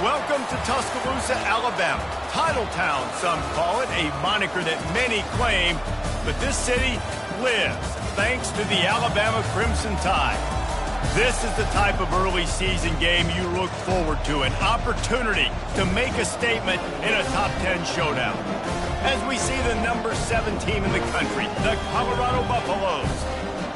Welcome to Tuscaloosa, Alabama. Title Town, some call it, a moniker that many claim, but this city lives thanks to the Alabama Crimson Tide. This is the type of early season game you look forward to, an opportunity to make a statement in a top 10 showdown. As we see the number 7 team in the country, the Colorado Buffaloes,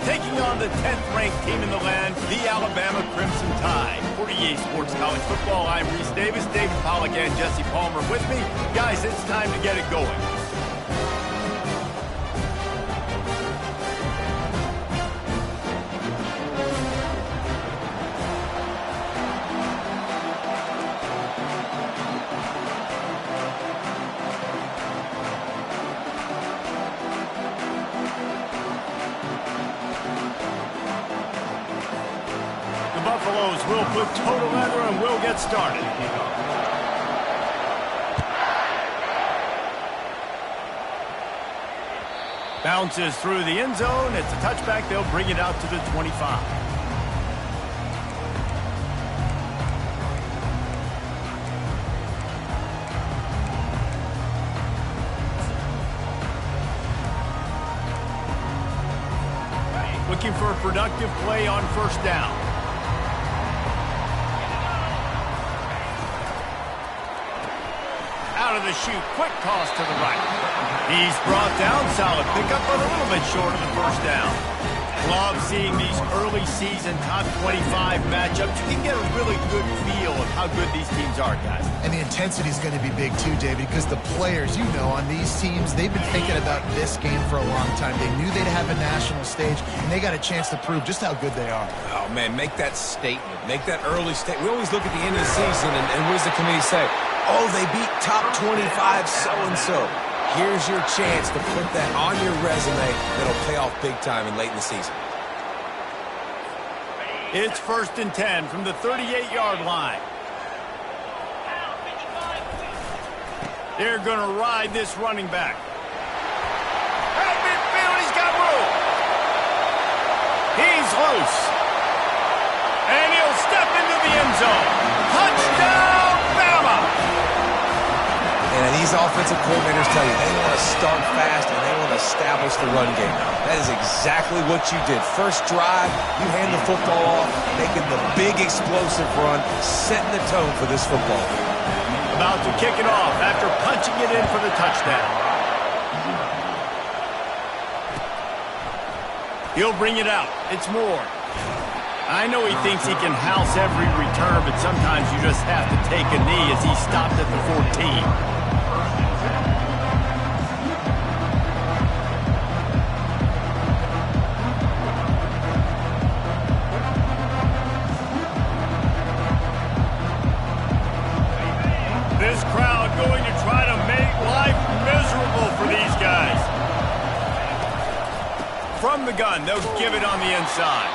taking on the 10th-ranked team in the land, the Alabama Crimson Tide. For EA Sports College Football, I'm Reese Davis, David Pollack, and Jesse Palmer with me. Guys, it's time to get it going. Buffaloes will put total leather and we'll get started. Bounces through the end zone. It's a touchback. They'll bring it out to the 25. Looking for a productive play on first down. Out of the chute, quick toss to the right. He's brought down, solid pickup, but a little bit short of the first down. Love seeing these early season top 25 matchups. You can get a really good feel of how good these teams are, guys. And the intensity is going to be big too, David, because the players, you know, on these teams, they've been thinking about this game for a long time. They knew they'd have a national stage, and they got a chance to prove just how good they are. Oh, man, make that statement. Make that early statement. We always look at the end of the season, and what does the committee say? Oh, they beat top 25 so-and-so. Here's your chance to put that on your resume that'll pay off big time and late in the season. It's 1st and 10 from the 38-yard line. They're going to ride this running back. At midfield, he's got room. He's loose. And he'll step into the end zone. Touchdown, Bama! And these offensive coordinators tell you they want to start fast and they want to establish the run game. That is exactly what you did. First drive, you hand the football off, making the big explosive run, setting the tone for this football game. About to kick it off after punching it in for the touchdown. He'll bring it out. It's Moore. I know he thinks he can house every return, but sometimes you just have to take a knee as he stopped at the 14. This crowd going to try to make life miserable for these guys. From the gun, they'll give it on the inside.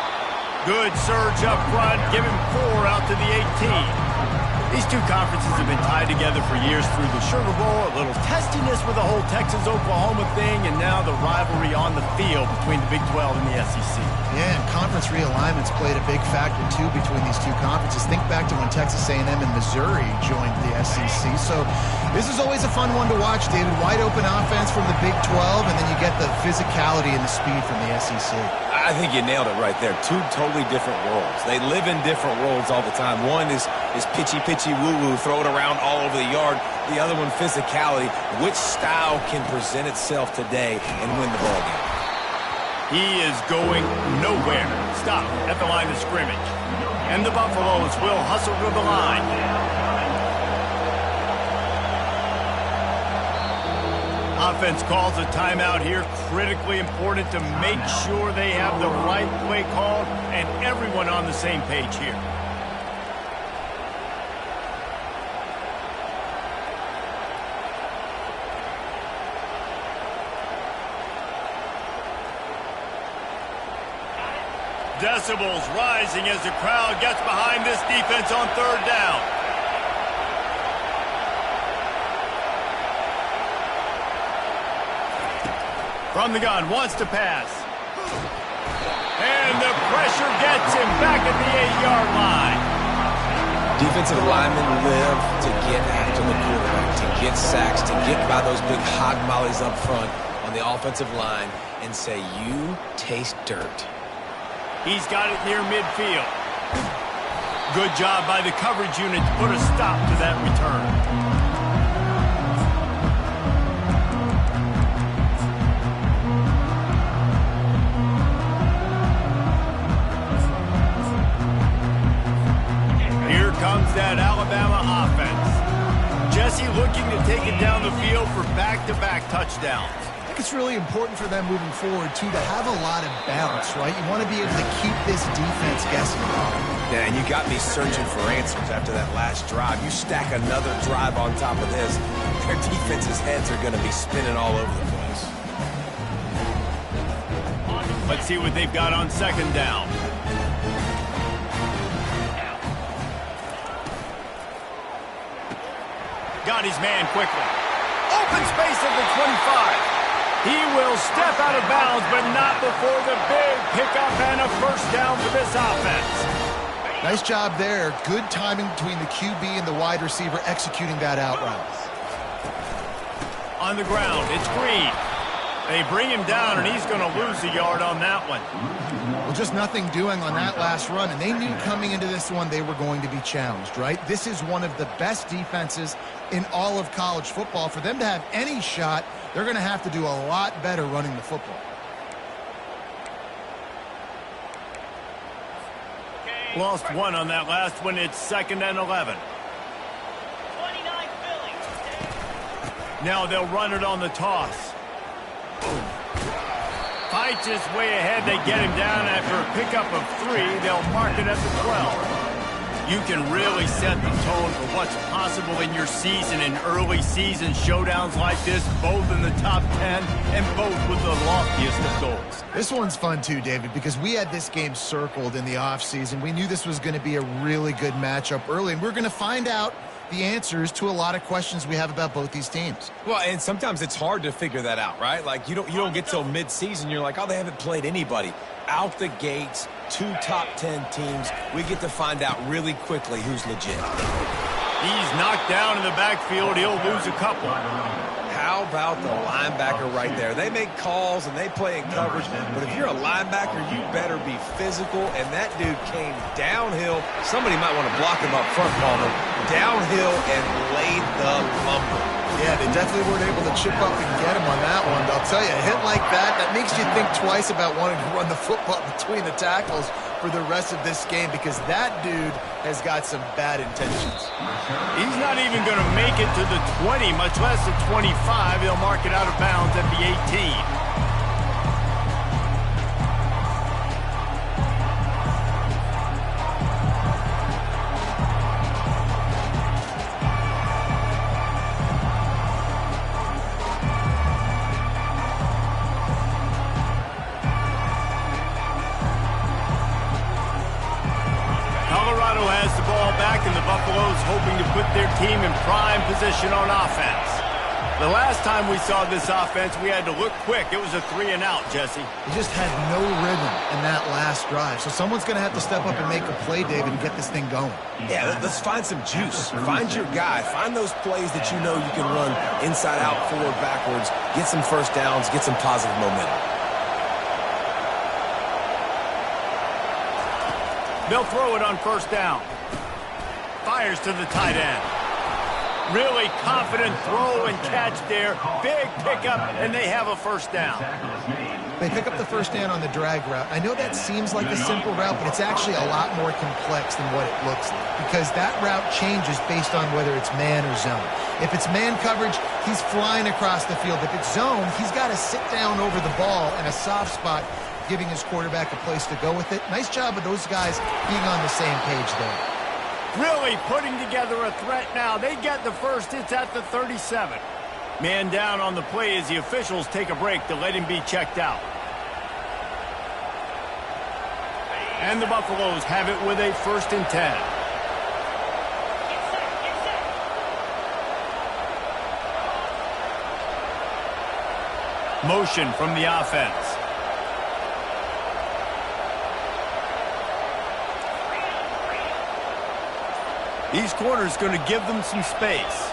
Good surge up front, give him 4 out to the 18. These two conferences have been tied together for years through the Sugar Bowl, a little testiness with the whole Texas-Oklahoma thing, and now the rivalry on the field between the Big 12 and the SEC. Yeah, and conference realignments played a big factor, too, between these two conferences. Think back to when Texas A&M and Missouri joined the SEC. So this is always a fun one to watch, David. Wide-open offense from the Big 12, and then you get the physicality and the speed from the SEC. I think you nailed it right there. Two totally different worlds. They live in different worlds all the time. One is pitchy, woo-woo, throw it around all over the yard. The other one, physicality. Which style can present itself today and win the ball game? He is going nowhere. Stop at the line of scrimmage. And the Buffaloes will hustle to the line. Offense calls a timeout here. Critically important to make sure they have the right play call and everyone on the same page here. Decibels rising as the crowd gets behind this defense on 3rd down. From the gun, wants to pass. And the pressure gets him back at the 8-yard line. Defensive linemen live to get after the quarterback, to get sacks, to get by those big hog mollies up front on the offensive line and say, you taste dirt. He's got it near midfield. Good job by the coverage unit to put a stop to that return. Here comes that Alabama offense. Jesse looking to take it down the field for back-to-back touchdowns. I think it's really important for them moving forward, too, to have a lot of bounce, right? You want to be able to keep this defense guessing. Yeah, and you got me searching for answers after that last drive. You stack another drive on top of this, their defense's heads are going to be spinning all over the place. Let's see what they've got on second down. Got his man quickly. Open space at the 25. He will step out of bounds, but not before the big pickup and a first down for this offense. Nice job there. Good timing between the QB and the wide receiver executing that out route. On the ground, it's Green. They bring him down, and he's going to lose a yard on that one. Well, just nothing doing on that last run, and they knew coming into this one they were going to be challenged, right? This is one of the best defenses in all of college football. For them to have any shot, they're going to have to do a lot better running the football. Lost one on that last one. It's 2nd and 11. Now they'll run it on the toss. Fights his way ahead. They get him down after a pickup of 3. They'll mark it at the 12. You can really set the tone for what's possible in your season in early season showdowns like this, both in the top 10 and both with the loftiest of goals. This one's fun too, David, because we had this game circled in the offseason. We knew this was going to be a really good matchup early, and we're going to find out the answers to a lot of questions we have about both these teams. Well, and sometimes it's hard to figure that out, right? Like, you don't get till mid-season, you're like, oh, they haven't played anybody. Out the gates, 2 top 10 teams, we get to find out really quickly who's legit. He's knocked down in the backfield. He'll lose a couple. How about the linebacker right there? They make calls and they play in coverage, but if you're a linebacker, you better be physical, and that dude came downhill. Somebody might want to block him up front, Palmer. Downhill and laid the lumber. Yeah, they definitely weren't able to chip up and get him on that one. But I'll tell you, a hit like that makes you think twice about wanting to run the football between the tackles for the rest of this game, because that dude has got some bad intentions. He's not even going to make it to the 20, much less the 25. They'll mark it out of bounds at the 18. Buffalo's hoping to put their team in prime position on offense. The last time we saw this offense, we had to look quick. It was a 3-and-out, Jesse. He just had no rhythm in that last drive. So someone's going to have to step up and make a play, David, and get this thing going. Yeah, let's find some juice. Find your guy. Find those plays that you know you can run inside out, forward, backwards. Get some first downs. Get some positive momentum. They'll throw it on first down. Fires to the tight end. Really confident throw and catch there. Big pickup, and they have a first down. They pick up the first down on the drag route. I know that seems like a simple route, but it's actually a lot more complex than what it looks like, because that route changes based on whether it's man or zone. If it's man coverage, he's flying across the field. If it's zone, he's got to sit down over the ball in a soft spot, giving his quarterback a place to go with it. Nice job of those guys being on the same page there. Really putting together a threat now. They get the first. It's at the 37. Man down on the play as the officials take a break to let him be checked out. And the Buffaloes have it with a 1st and 10. Motion from the offense. These corners going to give them some space.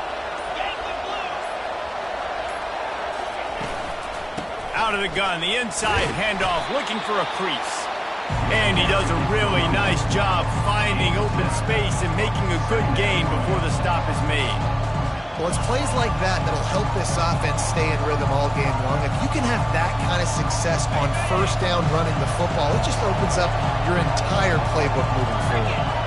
Out of the gun, the inside handoff, looking for a crease. And he does a really nice job finding open space and making a good gain before the stop is made. Well, it's plays like that that'll help this offense stay in rhythm all game long. If you can have that kind of success on first down running the football, it just opens up your entire playbook moving forward.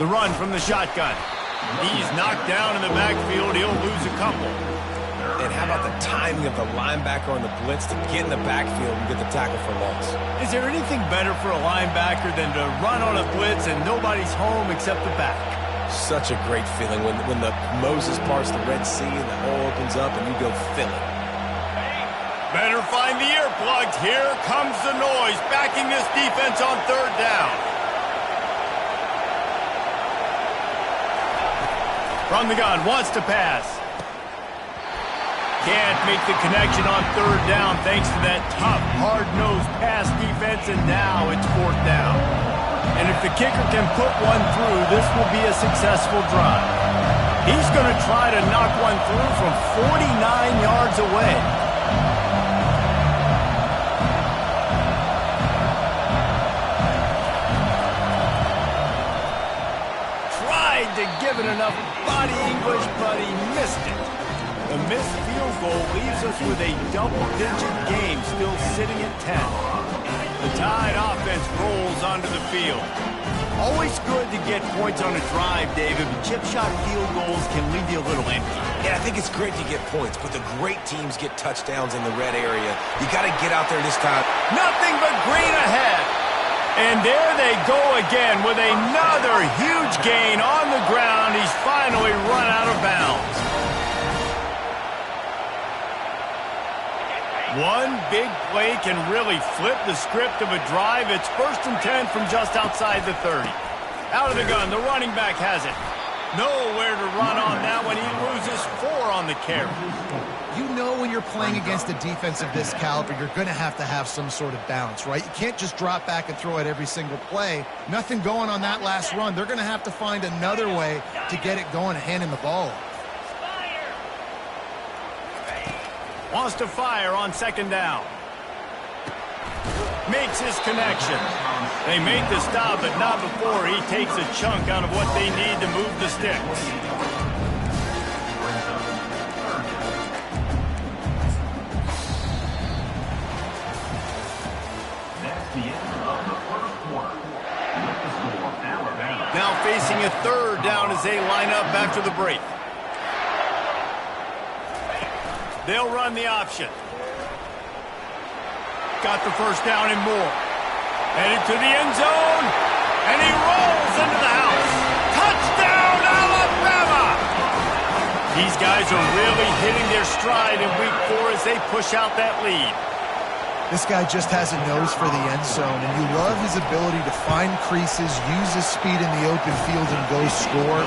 The run from the shotgun. He's knocked down in the backfield. He'll lose a couple. And how about the timing of the linebacker on the blitz to get in the backfield and get the tackle for loss? Is there anything better for a linebacker than to run on a blitz and nobody's home except the back? Such a great feeling when the Moses parts the Red Sea and the hole opens up and you go fill it. Better find the earplugs. Here comes the noise, backing this defense on third down. From the gun, wants to pass. Can't make the connection on third down thanks to that tough, hard-nosed pass defense, and now it's fourth down. And if the kicker can put one through, this will be a successful drive. He's going to try to knock one through from 49 yards away. To give it enough body English, but he missed it. The missed field goal leaves us with a double-digit game still sitting at 10. The Tide offense rolls onto the field. Always good to get points on a drive, David, but chip shot field goals can leave you a little empty. Yeah, I think it's great to get points, but the great teams get touchdowns in the red area. You got to get out there this time. Nothing but green ahead. And there they go again with another huge gain on the ground. He's finally run out of bounds. One big play can really flip the script of a drive. It's 1st and 10 from just outside the 30. Out of the gun, the running back has it. Nowhere to run on that one. He loses 4 on the carry. You know when you're playing against a defense of this caliber, you're going to have some sort of balance, right? You can't just drop back and throw it every single play. Nothing going on that last run. They're going to have to find another way to get it going and hand him the ball. Wants to fire on 2nd down. Makes his connection. They make the stop, but not before he takes a chunk out of what they need to move the sticks. Now facing a 3rd down as they line up after the break. They'll run the option. Got the 1st down and more. Headed to the end zone, and he rolls into the house. Touchdown, Alabama! These guys are really hitting their stride in week 4 as they push out that lead. This guy just has a nose for the end zone, and you love his ability to find creases, use his speed in the open field, and go score.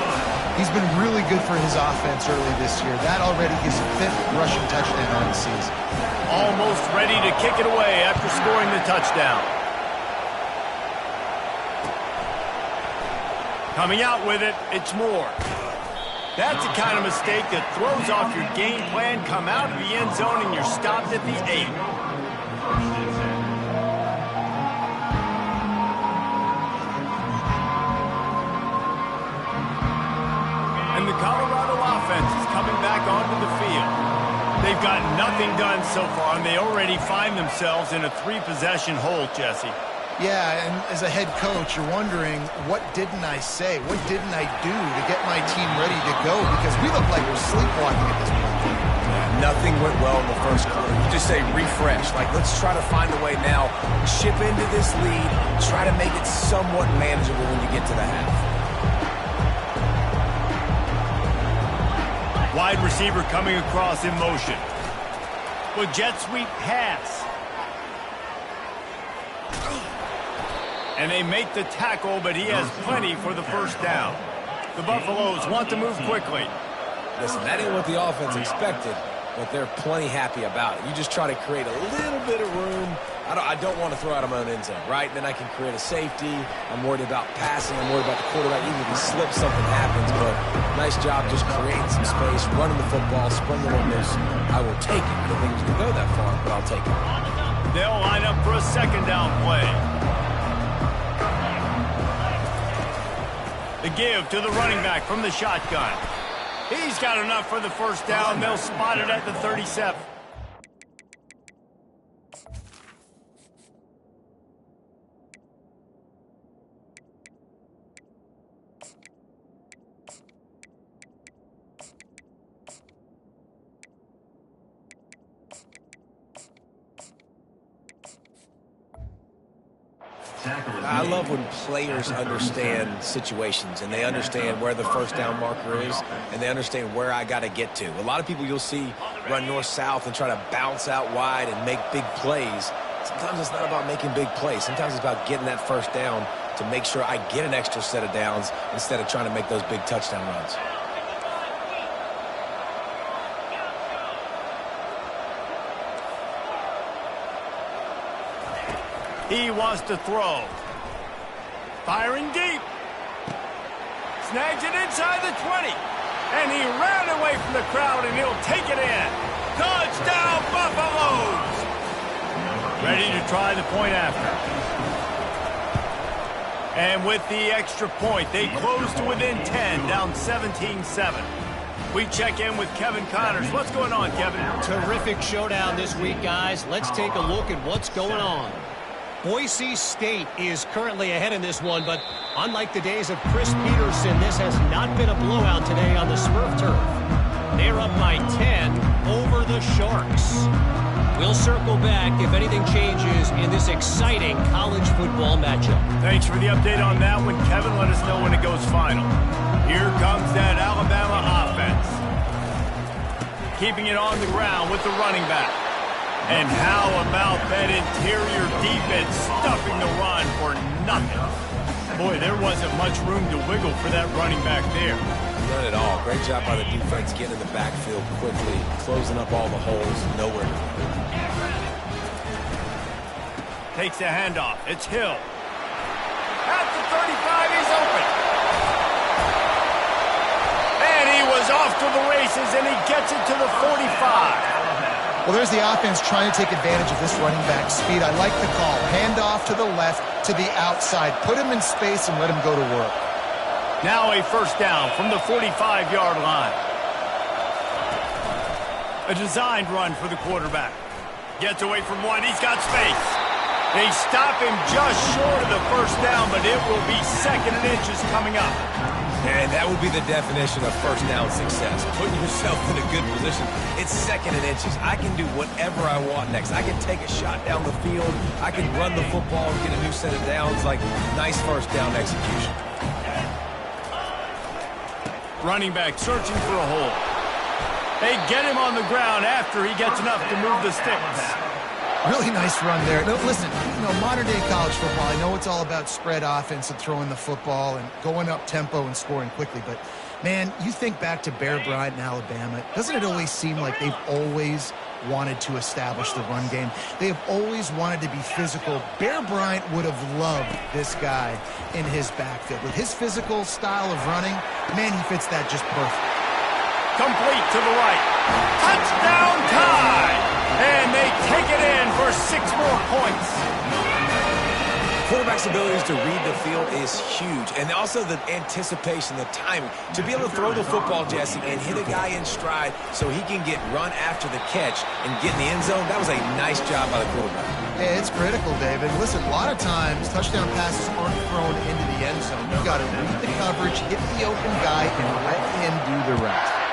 He's been really good for his offense early this year. That already his 5th rushing touchdown on the season. Almost ready to kick it away after scoring the touchdown. Coming out with it, it's Moore. That's the kind of mistake that throws off your game plan. Come out of the end zone and you're stopped at the 8. And the Colorado offense is coming back onto the field. They've got nothing done so far, and they already find themselves in a 3-possession hole, Jesse. Yeah, and as a head coach, you're wondering, what didn't I say? What didn't I do to get my team ready to go? Because we look like we're sleepwalking at this point. Nothing went well in the first quarter. You just say refresh. Like, let's try to find a way now. Chip into this lead. Try to make it somewhat manageable when you get to the half. Wide receiver coming across in motion. With jet sweep pass. And they make the tackle, but he has plenty for the first down. The Buffaloes want to move quickly. Listen, that ain't what the offense expected, but they're plenty happy about it. You just try to create a little bit of room. I don't want to throw out of my own end zone, right? Then I can create a safety. I'm worried about passing. I'm worried about the quarterback. Even if he slips, something happens. But nice job just creating some space, running the football, springing on this. I will take it. I don't think it's going to go that far, but I'll take it. They'll line up for a second down play. The give to the running back from the shotgun. He's got enough for the first down. They'll spot it at the 37. I love when players understand situations and they understand where the first down marker is and they understand where I got to get to. A lot of people you'll see run north-south and try to bounce out wide and make big plays. Sometimes it's not about making big plays. Sometimes it's about getting that first down to make sure I get an extra set of downs instead of trying to make those big touchdown runs. He wants to throw. Firing deep. Snags it inside the 20. And he ran away from the crowd, and he'll take it in. Touchdown, Buffaloes! Ready to try the point after. And with the extra point, they close to within 10, down 17-7. We check in with Kevin Connors. What's going on, Kevin? Terrific showdown this week, guys. Let's take a look at what's going on. Boise State is currently ahead in this one, but unlike the days of Chris Peterson, this has not been a blowout today on the Smurf turf. They're up by 10 over the Sharks. We'll circle back if anything changes in this exciting college football matchup. Thanks for the update on that one, Kevin. Let us know when it goes final. Here comes that Alabama offense. Keeping it on the ground with the running back. And how about that interior defense stuffing the run for nothing? Boy, there wasn't much room to wiggle for that running back there. None at all. Great job by the defense getting in the backfield quickly, closing up all the holes, nowhere to go. Takes a handoff. It's Hill. At the 35, he's open. And he was off to the races, and he gets it to the 45. Well, there's the offense trying to take advantage of this running back speed. I like the call. Hand off to the left, to the outside. Put him in space and let him go to work. Now a first down from the 45-yard line. A designed run for the quarterback. Gets away from one. He's got space. They stop him just short of the first down, but it will be second and inches coming up. And that would be the definition of first down success. Putting yourself in a good position. It's second and inches. I can do whatever I want next. I can take a shot down the field. I can run the football and get a new set of downs. Like, nice first down execution. Running back searching for a hole. They get him on the ground after he gets enough to move the sticks. Really nice run there. No, listen, modern-day college football, I know it's all about spread offense and throwing the football and going up tempo and scoring quickly, but, man, you think back to Bear Bryant in Alabama, doesn't it always seem like they've always wanted to establish the run game? They have always wanted to be physical. Bear Bryant would have loved this guy in his backfield. With his physical style of running, man, he fits that just perfect. Complete to the right. Touchdown tie! And they take it in for 6 more points. Quarterback's abilities to read the field is huge. And also the anticipation, the timing. To be able to throw the football, Jesse, and hit a guy in stride so he can get run after the catch and get in the end zone, that was a nice job by the quarterback. Yeah, it's critical, David. Listen, a lot of times touchdown passes aren't thrown into the end zone. You've got to read the coverage, hit the open guy, and let him do the rest.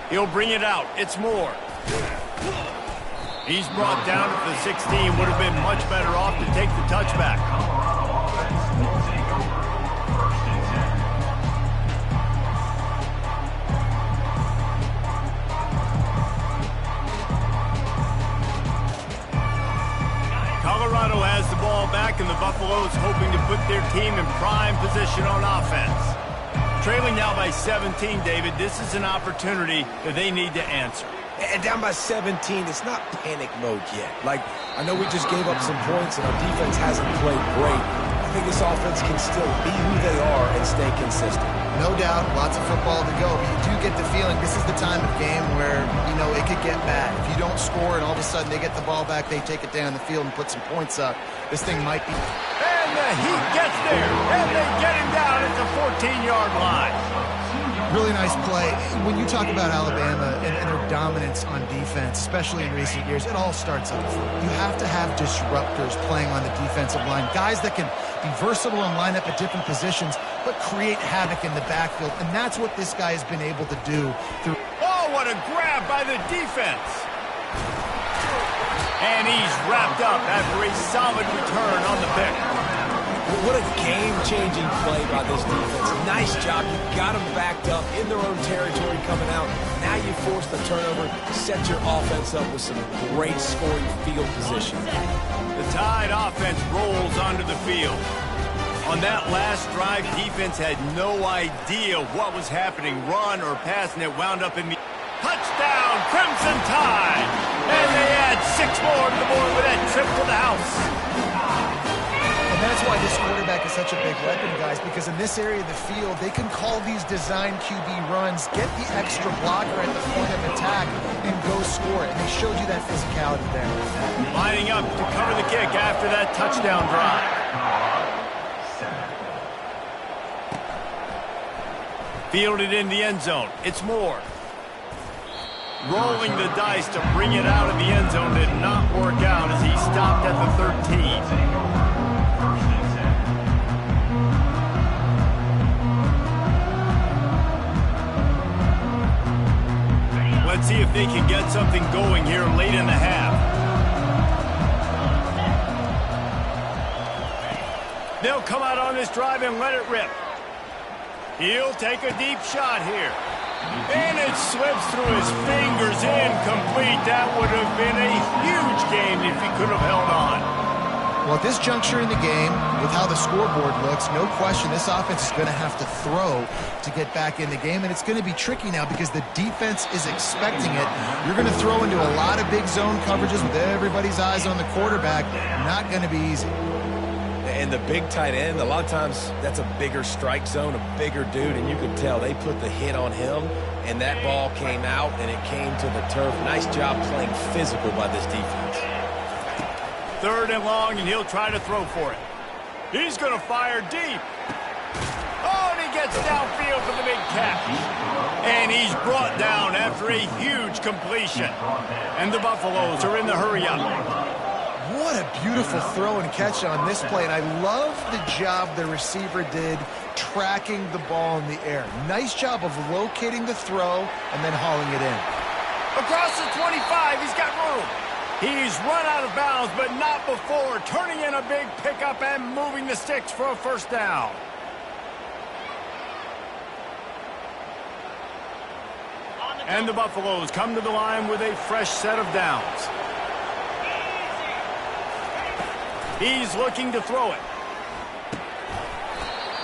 He'll bring it out. It's Moore. He's brought down at the 16. Would have been much better off to take the touchback. Buffaloes hoping to put their team in prime position on offense. Trailing now by 17, David, this is an opportunity that they need to answer. And down by 17, it's not panic mode yet. Like, I know we just gave up some points and our defense hasn't played great. I think this offense can still be who they are and stay consistent. No doubt, lots of football to go, but you do get the feeling this is the time of game where, you know, it could get bad. If you don't score and all of a sudden they get the ball back, they take it down the field and put some points up, this thing might be... And the Heat gets there, and they get him down at the 14-yard line. Really nice play. When you talk about Alabama and their dominance on defense, especially in recent years, it all starts up front. You have to have disruptors playing on the defensive line, guys that can be versatile and line up at different positions, but create havoc in the backfield, and that's what this guy has been able to do. Oh, what a grab by the defense! And he's wrapped up after a solid return on the pick. What a game-changing play by this defense. Nice job. You got them backed up in their own territory coming out. Now you force the turnover, set your offense up with some great scoring field position. The Tide offense rolls onto the field. On that last drive, defense had no idea what was happening. Run or pass, and it wound up in the touchdown, Crimson Tide! And they add 6 more to the board with that trip to the house. And that's why this quarterback is such a big weapon, guys, because in this area of the field, they can call these design QB runs, get the extra blocker at the point of attack, and go score it. And they showed you that physicality there. Lining up to cover the kick after that touchdown drive. Fielded in the end zone. It's Moore. Rolling the dice to bring it out of the end zone did not work out as he stopped at the 13. Let's see if they can get something going here late in the half. They'll come out on this drive and let it rip. He'll take a deep shot here. And it slips through his fingers, incomplete. That would have been a huge game if he could have held on. Well, at this juncture in the game, with how the scoreboard looks, no question this offense is going to have to throw to get back in the game, and it's going to be tricky now because the defense is expecting it. You're going to throw into a lot of big zone coverages with everybody's eyes on the quarterback. Not going to be easy. And the big tight end, a lot of times that's a bigger strike zone, a bigger dude, and you can tell they put the hit on him, and that ball came out, and it came to the turf. Nice job playing physical by this defense. 3rd and long, and he'll try to throw for it. He's going to fire deep. Oh, and he gets downfield for the big catch. And he's brought down after a huge completion. And the Buffaloes are in the hurry-up. What a beautiful throw and catch on this play, and I love the job the receiver did tracking the ball in the air. Nice job of locating the throw and then hauling it in. Across the 25, he's got room. He's run out of bounds, but not before turning in a big pickup and moving the sticks for a first down. And the Buffaloes come to the line with a fresh set of downs. He's looking to throw it.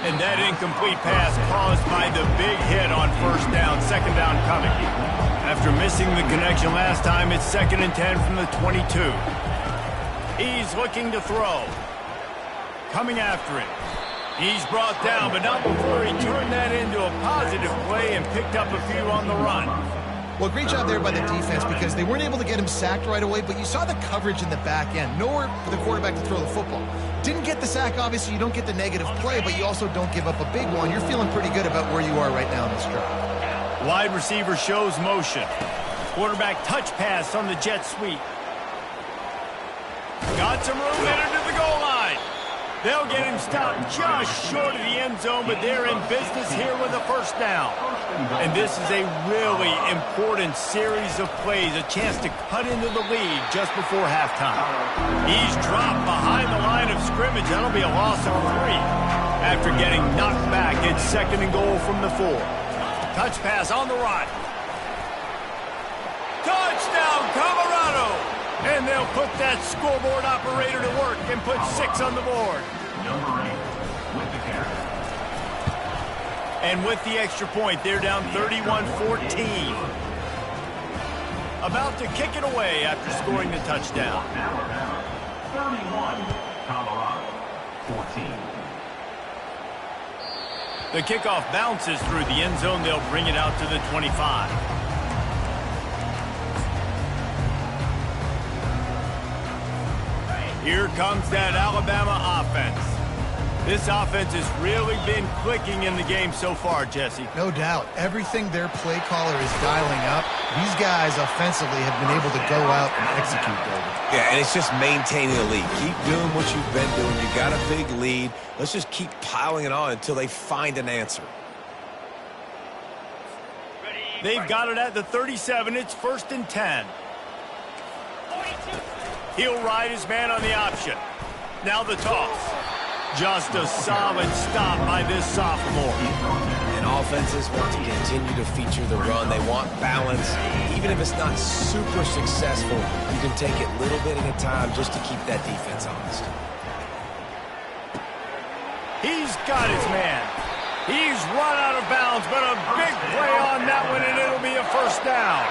And that incomplete pass caused by the big hit on first down, 2nd down coming. After missing the connection last time, it's 2nd and 10 from the 22. He's looking to throw. Coming after it. He's brought down, but not before he turned that into a positive play and picked up a few on the run. Well, great job there by the defense because they weren't able to get him sacked right away, but you saw the coverage in the back end. Nowhere for the quarterback to throw the football. Didn't get the sack, obviously. You don't get the negative play, but you also don't give up a big one. You're feeling pretty good about where you are right now in this drive. Wide receiver shows motion. Quarterback touch pass on the jet sweep. Got some room headed to the goal line. They'll get him stopped just short of the end zone, but they're in business here with a first down. And this is a really important series of plays, a chance to cut into the lead just before halftime. He's dropped behind the line of scrimmage. That'll be a loss of 3. After getting knocked back, it's 2nd and goal from the 4. Touch pass on the run. Touchdown, Colorado! And they'll put that scoreboard operator to work and put 6 on the board. And with the extra point, they're down 31-14. About to kick it away after scoring the touchdown. 31, Colorado, 14. The kickoff bounces through the end zone. They'll bring it out to the 25. Here comes that Alabama offense. This offense has really been clicking in the game so far, Jesse. No doubt. Everything their play caller is dialing up, these guys offensively have been able to go out and execute, David. Yeah, and it's just maintaining the lead. Keep doing what you've been doing. You got a big lead. Let's just keep piling it on until they find an answer. They've got it at the 37. It's 1st and 10. He'll ride his man on the option. Now the toss. Just a solid stop by this sophomore. And offenses want to continue to feature the run. They want balance. Even if it's not super successful, you can take it little bit at a time just to keep that defense honest. He's got his man. He's run out of bounds, but a big play on that one, and it'll be a first down.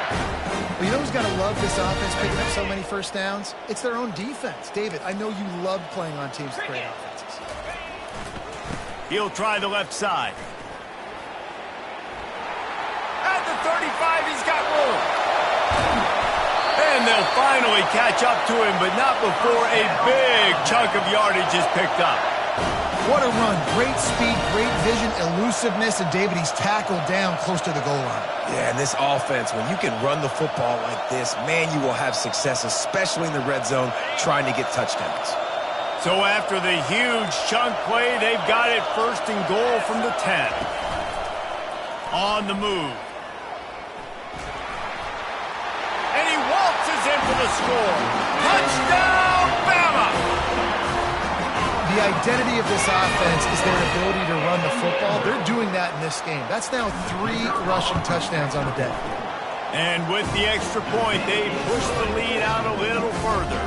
Well, you know who's got to love this offense picking up so many first downs? It's their own defense. David, I know you love playing on teams with great offenses. He'll try the left side. At the 35, he's got room. And they'll finally catch up to him, but not before a big chunk of yardage is picked up. What a run. Great speed, great vision, elusiveness, and David, he's tackled down close to the goal line. Yeah, and this offense, when you can run the football like this, man, you will have success, especially in the red zone, trying to get touchdowns. So after the huge chunk play, they've got it 1st and goal from the 10. On the move. And he waltzes in for the score. Touchdown, Bama! The identity of this offense is their ability to run the football. They're doing that in this game. That's now 3 rushing touchdowns on the day. And with the extra point, they push the lead out a little further.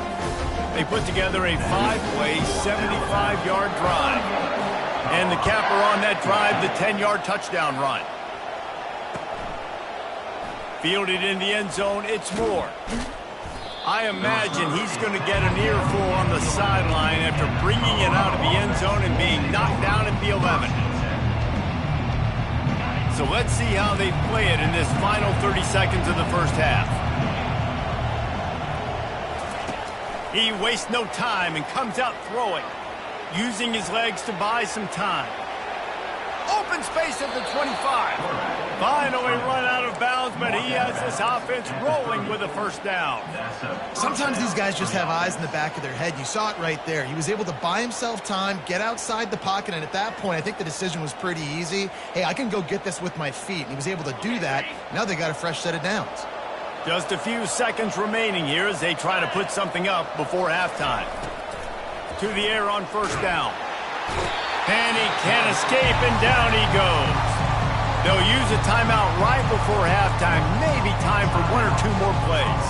They put together a 5-play, 75-yard drive. And the capper on that drive, the 10-yard touchdown run. Fielded in the end zone, it's Moore. I imagine he's going to get an earful on the sideline after bringing it out of the end zone and being knocked down at the 11. So let's see how they play it in this final 30 seconds of the first half. He wastes no time and comes out throwing, using his legs to buy some time. Open space at the 25. Finally run out of bounds, but he has this offense rolling with a first down. Sometimes these guys just have eyes in the back of their head. You saw it right there. He was able to buy himself time, get outside the pocket, and at that point, I think the decision was pretty easy. Hey, I can go get this with my feet. And he was able to do that. Now they got a fresh set of downs. Just a few seconds remaining here as they try to put something up before halftime. To the air on first down. And he can't escape, and down he goes. They'll use a timeout right before halftime. Maybe time for 1 or 2 more plays.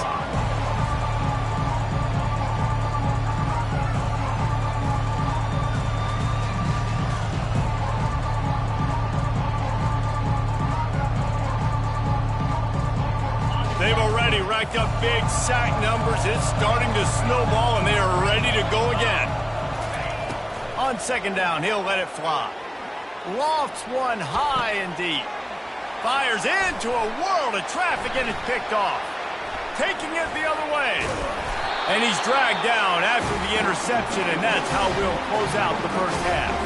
They've already racked up big sack numbers. It's starting to snowball, and they are ready to go again. On second down, he'll let it fly. Lofts one high and deep. Fires into a world of traffic, and it's picked off. Taking it the other way. And he's dragged down after the interception, and that's how we'll close out the first half.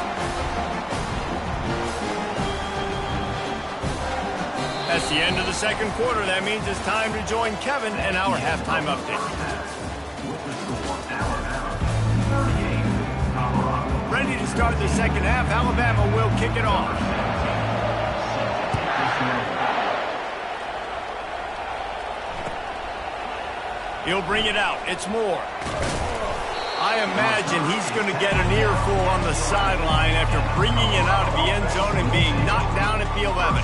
That's the end of the second quarter. That means it's time to join Kevin and our halftime update. Ready to start the second half. Alabama will kick it off. He'll bring it out. It's Moore. I imagine he's going to get an earful on the sideline after bringing it out of the end zone and being knocked down at the 11.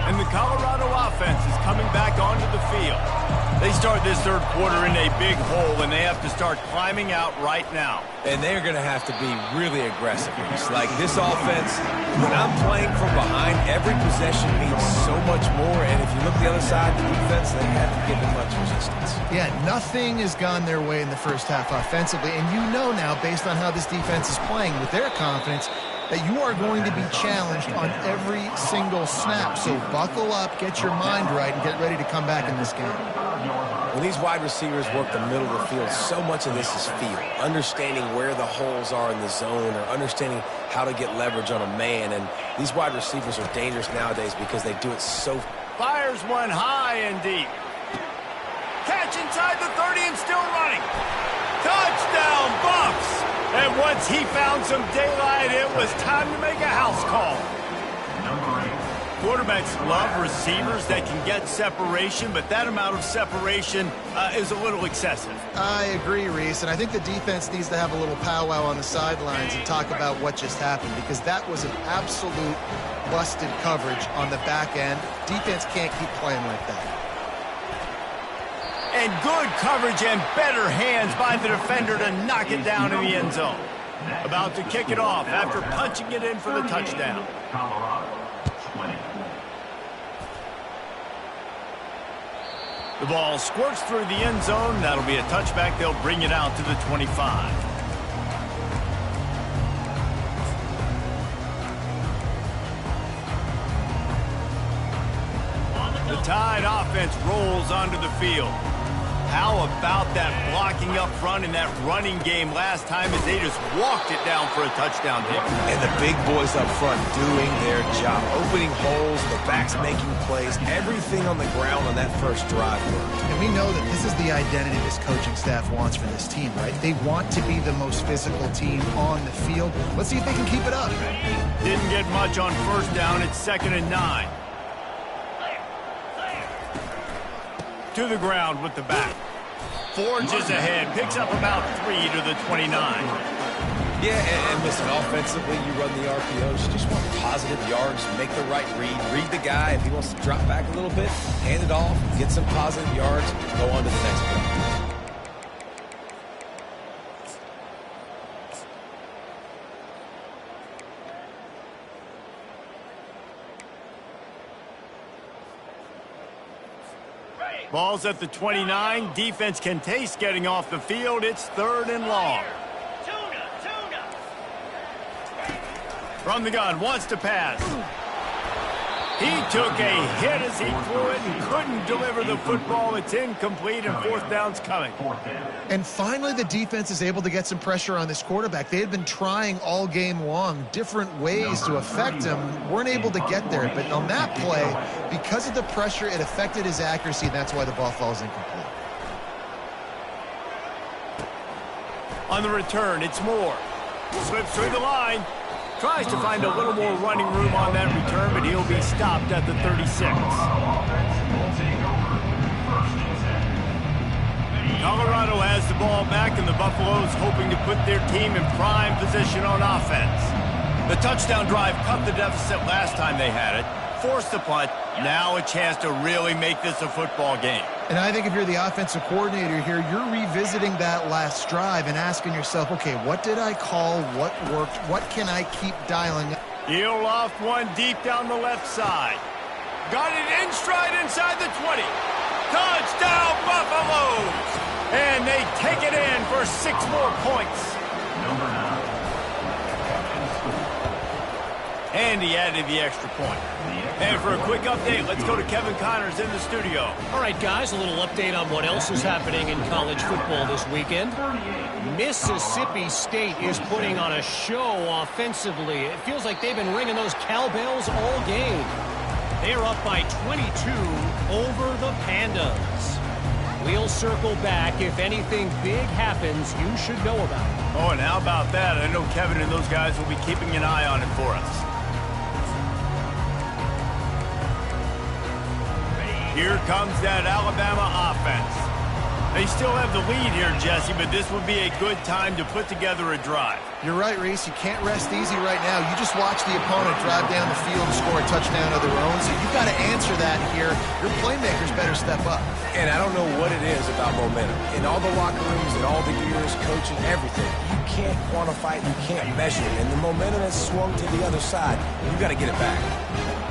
And the Colorado offense is coming back onto the field. They start this third quarter in a big hole, and they have to start climbing out right now. And they're going to have to be really aggressive. It's like this offense, when I'm playing from behind, every possession means so much more. And if you look the other side, the defense, they haven't given much resistance. Yeah, nothing has gone their way in the first half offensively. And you know now, based on how this defense is playing with their confidence, that you are going to be challenged on every single snap. So buckle up, get your mind right, and get ready to come back in this game. When these wide receivers work the middle of the field, so much of this is feel. Understanding where the holes are in the zone or understanding how to get leverage on a man. And these wide receivers are dangerous nowadays because they do it so. Fires one high and deep. Catch inside the 30 and still running. Touchdown, Bucks! And once he found some daylight, it was time to make a house call. Number 8. Quarterbacks love receivers that can get separation, but that amount of separation is a little excessive. I agree, Reese, and I think the defense needs to have a little powwow on the sidelines and talk about what just happened, because that was an absolute busted coverage on the back end. Defense can't keep playing like that. And good coverage and better hands by the defender to knock it down in the end zone. About to kick it off after punching it in for the touchdown. Colorado, 20. The ball squirts through the end zone. That'll be a touchback. They'll bring it out to the 25. The Tide offense rolls onto the field. How about that blocking up front in that running game last time as they just walked it down for a touchdown hit? And the big boys up front doing their job. Opening holes, the backs making plays, everything on the ground on that first drive worked. And we know that this is the identity this coaching staff wants for this team, right? They want to be the most physical team on the field. Let's see if they can keep it up. Didn't get much on first down. It's 2nd and 9. To the ground with the back. Forges ahead. Picks up about 3 to the 29. Yeah, and listen, offensively, you run the RPOs. You just want positive yards, make the right read. Read the guy. If he wants to drop back a little bit, hand it off, get some positive yards, go on to the next play. Ball's at the 29. Defense can taste getting off the field. It's 3rd and long. From the gun, wants to pass. He took a hit as he threw it and couldn't deliver the football. It's incomplete, and 4th down's coming. And finally, the defense is able to get some pressure on this quarterback. They had been trying all game long different ways to affect him. Weren't able to get there. But on that play, because of the pressure, it affected his accuracy, and that's why the ball falls incomplete. On the return, it's Moore. Slips through the line. Tries to find a little more running room on that return, but he'll be stopped at the 36. Colorado has the ball back, and the Buffaloes hoping to put their team in prime position on offense. The touchdown drive cut the deficit last time they had it, forced the punt. Now a chance to really make this a football game. And I think if you're the offensive coordinator here, you're revisiting that last drive and asking yourself, okay, what did I call? What worked? What can I keep dialing? He'll loft one deep down the left side. Got it in stride inside the 20. Touchdown, Buffaloes! And they take it in for 6 more points. Number 9. And he added the extra point. And for a quick update, let's go to Kevin Connors in the studio. All right, guys, a little update on what else is happening in college football this weekend. Mississippi State is putting on a show offensively. It feels like they've been ringing those cowbells all game. They're up by 22 over the Pandas. We'll circle back. If anything big happens, you should know about it. Oh, and how about that? I know Kevin and those guys will be keeping an eye on it for us. Here comes that Alabama offense. They still have the lead here, Jesse, but this would be a good time to put together a drive. You're right, Reese. You can't rest easy right now. You just watch the opponent drive down the field and score a touchdown of their own, so you've got to answer that here. Your playmakers better step up. And I don't know what it is about momentum. In all the locker rooms, in all the years, coaching, everything, you can't quantify it, you can't measure it. And the momentum has swung to the other side. You've got to get it back.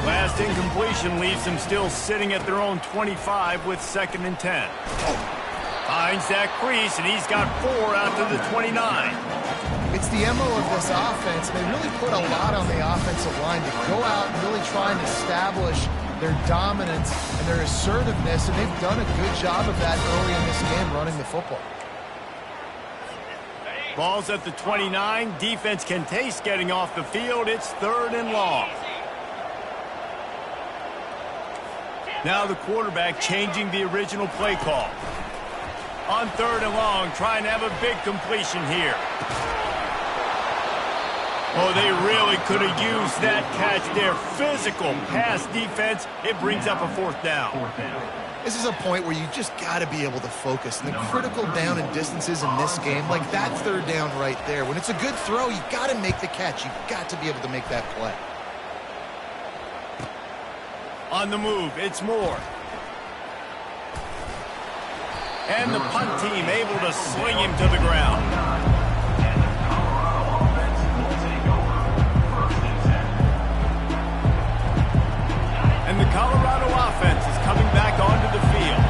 Last incompletion leaves them still sitting at their own 25 with 2nd and 10. Finds that crease, and he's got 4 out to the 29. It's the MO of this offense. They really put a lot on the offensive line to go out and really try and establish their dominance and their assertiveness, and they've done a good job of that early in this game running the football. Ball's at the 29. Defense can taste getting off the field. It's 3rd and long. Now the quarterback changing the original play call. On 3rd and long, trying to have a big completion here. Oh, they really could have used that catch there. Physical pass defense. It brings up a 4th down. This is a point where you just got to be able to focus. And the critical down and distances in this game, like that 3rd down right there. When it's a good throw, you got to make the catch. You've got to be able to make that play. On the move, it's Moore. And the punt team able to sling him to the ground. And the Colorado offense is coming back onto the field.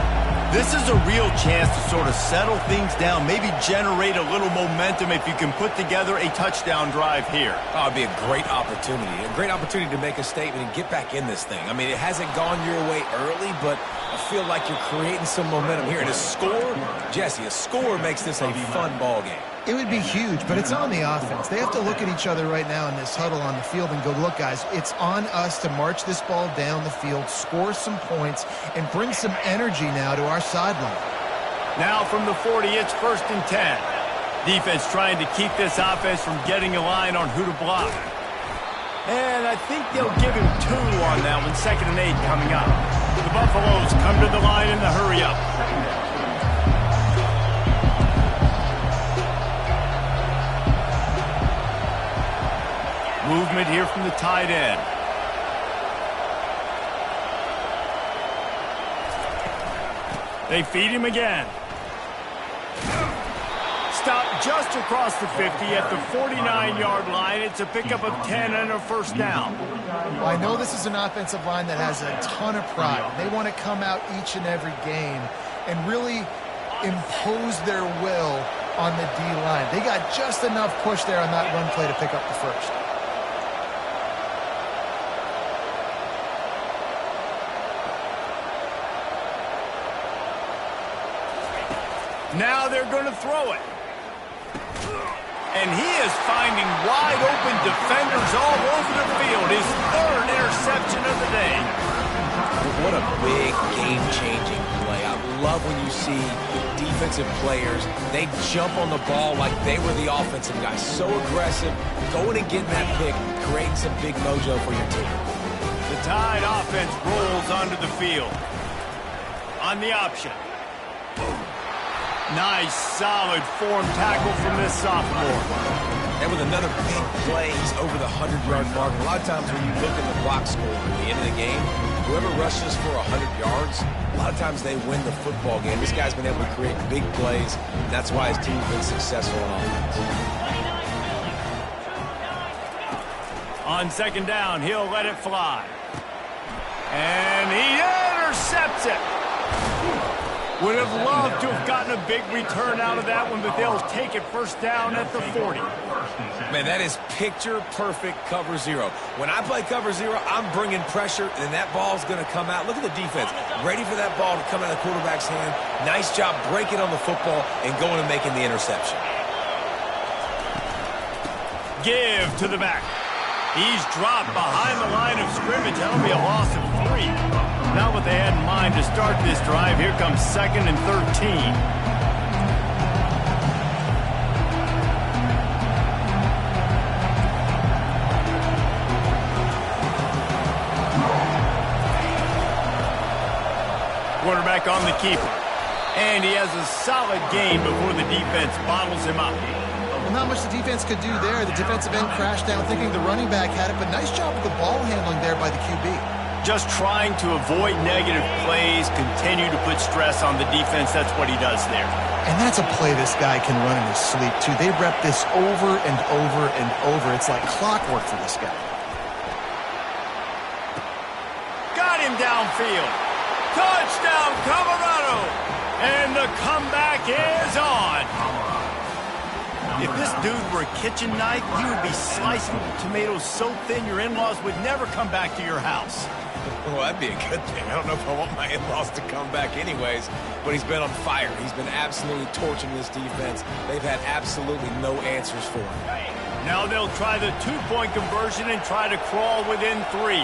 This is a real chance to sort of settle things down, maybe generate a little momentum if you can put together a touchdown drive here. Oh, it'd be a great opportunity to make a statement and get back in this thing. I mean, it hasn't gone your way early, but I feel like you're creating some momentum here. And a score, Jesse, a score makes this a fun ball game. It would be huge, but it's on the offense. They have to look at each other right now in this huddle on the field and go, look, guys, it's on us to march this ball down the field, score some points, and bring some energy now to our sideline. Now from the 40, it's 1st and 10. Defense trying to keep this offense from getting a line on who to block. And I think they'll give him 2 on that one. 2nd and 8 coming up. The Buffaloes come to the line in the hurry-up. Movement here from the tight end. They feed him again. Stop just across the 50 at the 49-yard line. It's a pickup of 10 and a 1st down. Well, I know this is an offensive line that has a ton of pride. They want to come out each and every game and really impose their will on the D-line. They got just enough push there on that run play to pick up the 1st. Now they're going to throw it. And he is finding wide open defenders all over the field. His 3rd interception of the day. What a big game-changing play. I love when you see the defensive players, they jump on the ball like they were the offensive guys. So aggressive, going and getting that pick, creating some big mojo for your team. The Tide offense rolls onto the field. On the option. Nice, solid form tackle from this sophomore. And with another big play, he's over the 100-yard mark. A lot of times when you look at the box score at the end of the game, whoever rushes for 100 yards, a lot of times they win the football game. This guy's been able to create big plays, and that's why his team's been successful on offense. On 2nd down, he'll let it fly. And he intercepts it. Would have loved to have gotten a big return out of that one, but they'll take it 1st down at the 40. Man, that is picture-perfect cover 0. When I play cover 0, I'm bringing pressure, and that ball's going to come out. Look at the defense. Ready for that ball to come out of the quarterback's hand. Nice job breaking on the football and going and making the interception. Give to the back. He's dropped behind the line of scrimmage. That'll be a loss of 3. Not what they had in mind to start this drive. Here comes 2nd and 13. Quarterback on the keeper. And he has a solid game before the defense bottles him up. Well, not much the defense could do there. The defensive end crashed down thinking the running back had it, but nice job with the ball handling there by the QB. Just trying to avoid negative plays, continue to put stress on the defense. That's what he does there. And that's a play this guy can run in his sleep, too. They rep this over and over and over. It's like clockwork for this guy. Got him downfield. Touchdown, Colorado. And the comeback is on. If this dude were a kitchen knife, he would be slicing tomatoes so thin your in-laws would never come back to your house. Well, that'd be a good thing. I don't know if I want my in-laws to come back anyways, but he's been on fire. He's been absolutely torching this defense. They've had absolutely no answers for him. Now they'll try the two-point conversion and try to crawl within 3.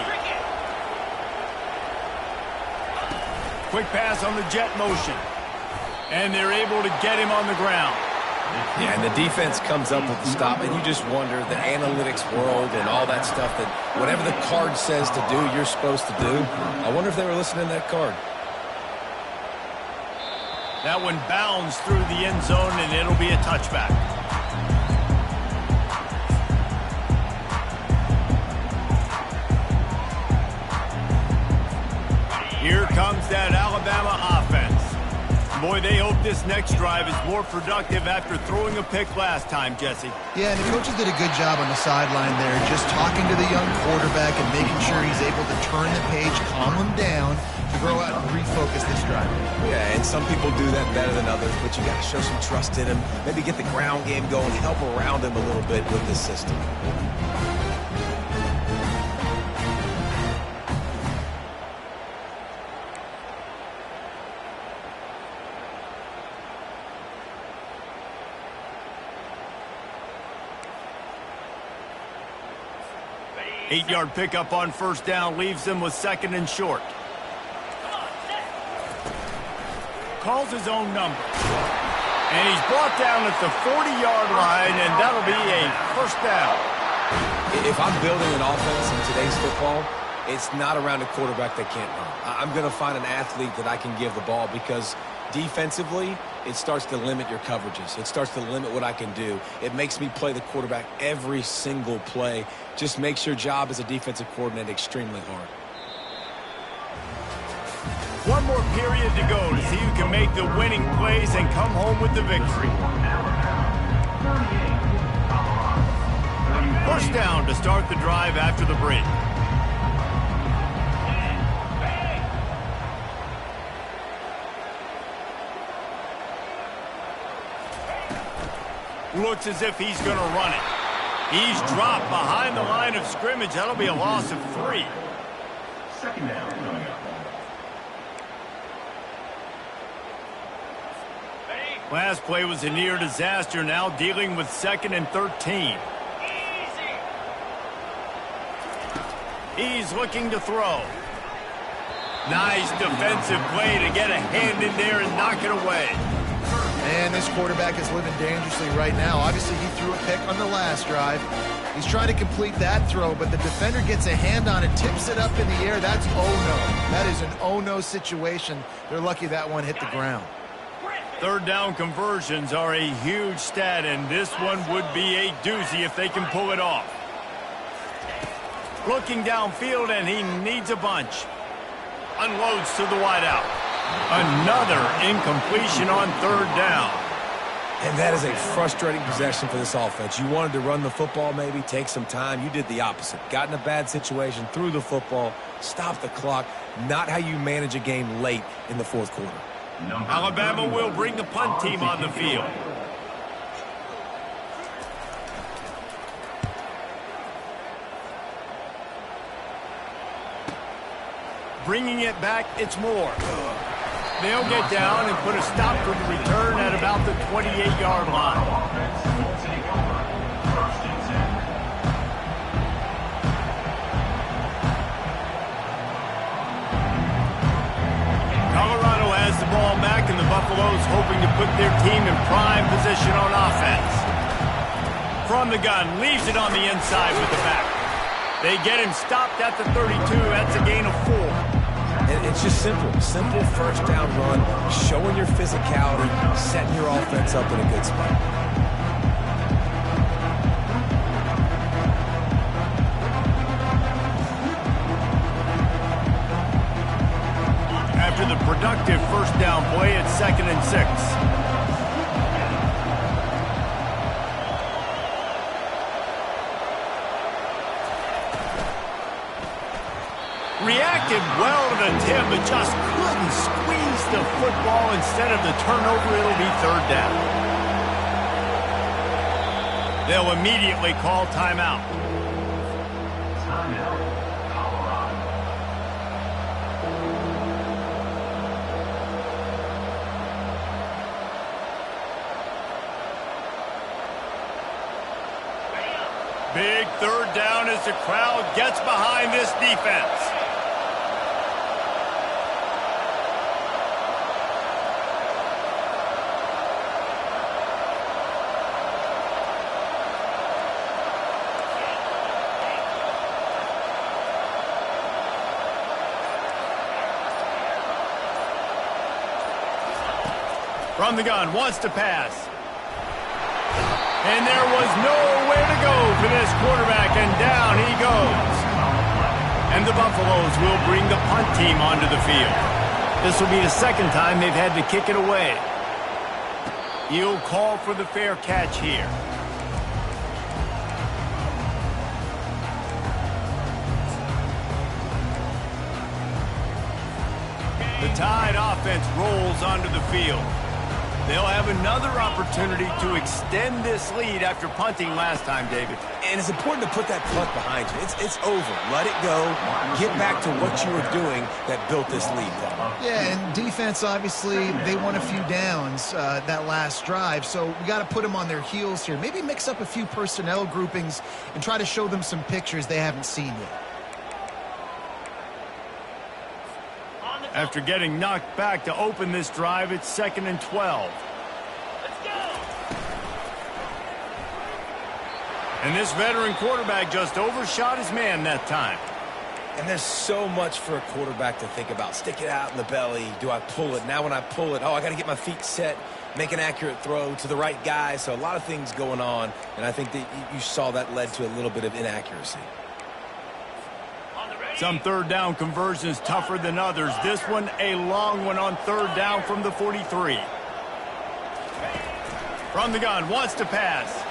Quick pass on the jet motion. And they're able to get him on the ground. Yeah, and the defense comes up with the stop, and you just wonder, the analytics world and all that stuff, that whatever the card says to do, you're supposed to do. I wonder if they were listening to that card. That one bounds through the end zone, and it'll be a touchback. Here comes that Alabama offense. Boy, they hope this next drive is more productive after throwing a pick last time, Jesse. Yeah, and the coaches did a good job on the sideline there, just talking to the young quarterback and making sure he's able to turn the page, calm him down, to go out and refocus this drive. Yeah, and some people do that better than others, but you got to show some trust in him, maybe get the ground game going, help around him a little bit with this system. Eight-yard pickup on first down leaves them with 2nd and short. Calls his own number. And he's brought down at the 40-yard line, and that'll be a first down. If I'm building an offense in today's football, it's not around a quarterback that can't run. I'm going to find an athlete that I can give the ball, because defensively, it starts to limit your coverages. It starts to limit what I can do. It makes me play the quarterback every single play. Just makes your job as a defensive coordinator extremely hard. One more period to go to see who can make the winning plays and come home with the victory. First down to start the drive after the break. Looks as if he's going to run it. He's dropped behind the line of scrimmage. That'll be a loss of 3. Second down coming up. Last play was a near disaster. Now dealing with 2nd and 13. He's looking to throw. Nice defensive play to get a hand in there and knock it away. Man, this quarterback is living dangerously right now. Obviously, he threw a pick on the last drive. He's trying to complete that throw, but the defender gets a hand on it, tips it up in the air. That's oh-no. That is an oh-no situation. They're lucky that one hit the ground. Third down conversions are a huge stat, and this one would be a doozy if they can pull it off. Looking downfield, and he needs a bunch. Unloads to the wideout. Another incompletion on third down. And that is a frustrating possession for this offense. You wanted to run the football, maybe take some time. You did the opposite. Got in a bad situation, threw the football, stopped the clock. Not how you manage a game late in the fourth quarter. Alabama will bring the punt team on the field. Bringing it back, it's Moore. They'll get down and put a stop for the return at about the 28-yard line. Colorado has the ball back, and the Buffaloes hoping to put their team in prime position on offense. From the gun, leaves it on the inside with the back. They get him stopped at the 32. That's a gain of 4. And it's just simple first down run, showing your physicality, setting your offense up in a good spot. After the productive first down play, it's 2nd and 6. Reacted well to the tip, but just couldn't squeeze the football. Instead of the turnover, it'll be 3rd down. They'll immediately call timeout. Timeout, Colorado. Big 3rd down as the crowd gets behind this defense. From the gun, wants to pass. And there was nowhere to go for this quarterback, and down he goes. And the Buffaloes will bring the punt team onto the field. This will be the 2nd time they've had to kick it away. He'll call for the fair catch here. The Tide offense rolls onto the field. They'll have another opportunity to extend this lead after punting last time, David. And it's important to put that punt behind you. It's over. Let it go. Get back to what you were doing that built this lead. Yeah, and defense, obviously, they won a few downs that last drive, so we got to put them on their heels here. Maybe mix up a few personnel groupings and try to show them some pictures they haven't seen yet. After getting knocked back to open this drive, it's 2nd and 12. Let's go! And this veteran quarterback just overshot his man that time. And there's so much for a quarterback to think about. Stick it out in the belly. Do I pull it? Now when I pull it, I got to get my feet set, make an accurate throw to the right guy. So a lot of things going on, and I think that you saw that led to a little bit of inaccuracy. Some 3rd down conversions tougher than others. This one a long one on 3rd down from the 43. From the gun, wants to pass.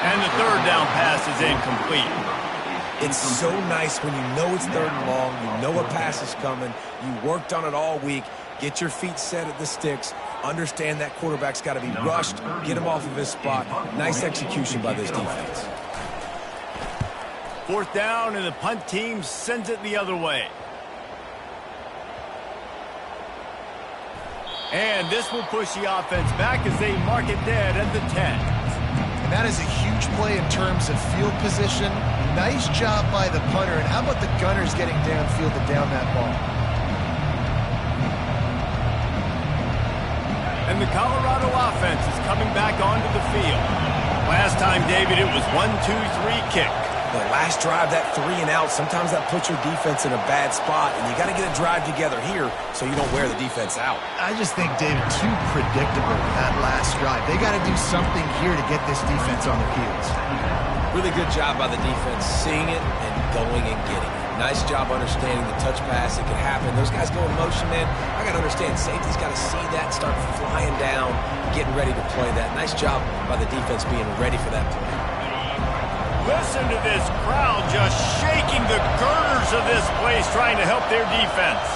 And the 3rd down pass is incomplete. It's so nice when you know it's 3rd and long, you know a pass is coming, you worked on it all week, get your feet set at the sticks, understand that quarterback's got to be rushed, get him off of his spot. Nice execution by this defense. 4th down, and the punt team sends it the other way. And this will push the offense back as they mark it dead at the 10. And that is a huge play in terms of field position. Nice job by the punter. And how about the gunners getting downfield to down that ball? And the Colorado offense is coming back onto the field. Last time, David, it was 1-2-3 kick. The last drive, that 3 and out, sometimes that puts your defense in a bad spot, and you got to get a drive together here so you don't wear the defense out. I just think, David, too predictable that last drive. They got to do something here to get this defense on their heels. Really good job by the defense, seeing it and going and getting it. Nice job understanding the touch pass that could happen. Those guys go in motion, man. I got to understand, safety's got to see that, start flying down, getting ready to play that. Nice job by the defense being ready for that play. Listen to this crowd just shaking the girders of this place, trying to help their defense.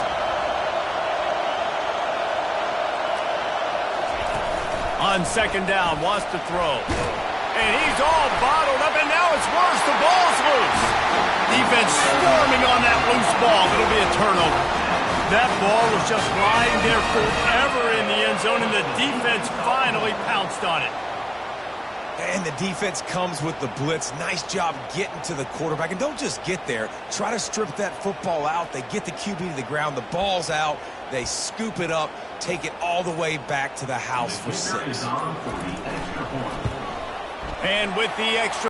On 2nd down, wants to throw. And he's all bottled up, and now it's worse. The ball's loose. Defense storming on that loose ball. It'll be a turnover. That ball was just lying there forever in the end zone, and the defense finally pounced on it. And the defense comes with the blitz. Nice job getting to the quarterback. And don't just get there. Try to strip that football out. They get the QB to the ground. The ball's out. They scoop it up, take it all the way back to the house for 6. And with the extra